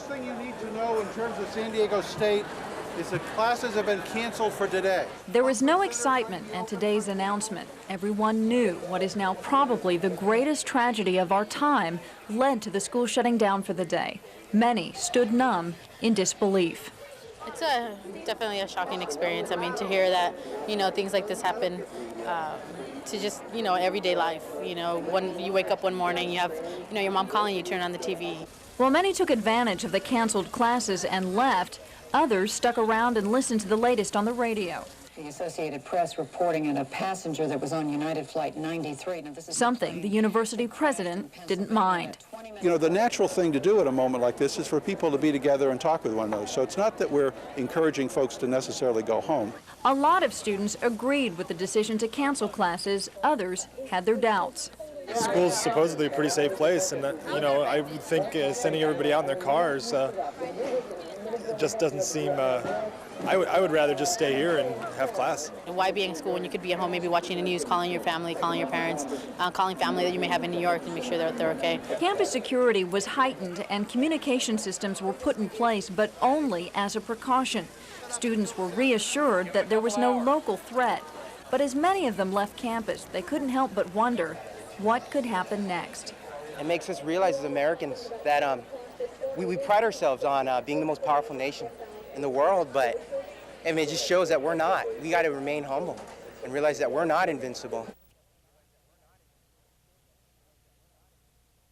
thing you need to know in terms of San Diego State is that classes have been canceled for today. There was no excitement at today's announcement. Everyone knew what is now probably the greatest tragedy of our time led to the school shutting down for the day. Many stood numb in disbelief. It's definitely a shocking experience. I mean, to hear that, things like this happen to just, everyday life. When you wake up one morning, you have, your mom calling you, turn on the TV. While many took advantage of the canceled classes and left, others stuck around and listened to the latest on the radio. The Associated Press reporting on a passenger that was on United Flight 93. Now, this is something the university president didn't mind. The natural thing to do at a moment like this is for people to be together and talk with one another. So it's not that we're encouraging folks to necessarily go home. A lot of students agreed with the decision to cancel classes. Others had their doubts. School's supposedly a pretty safe place, and I would think sending everybody out in their cars just doesn't seem. I would rather just stay here and have class. And why be in school when you could be at home, maybe watching the news, calling your family, calling your parents, calling family that you may have in New York and make sure that they're okay. Campus security was heightened and communication systems were put in place, but only as a precaution. Students were reassured that there was no local threat. But as many of them left campus, they couldn't help but wonder what could happen next. It makes us realize as Americans that we pride ourselves on being the most powerful nation in the world, but it just shows that we're not. We got to remain humble and realize that we're not invincible.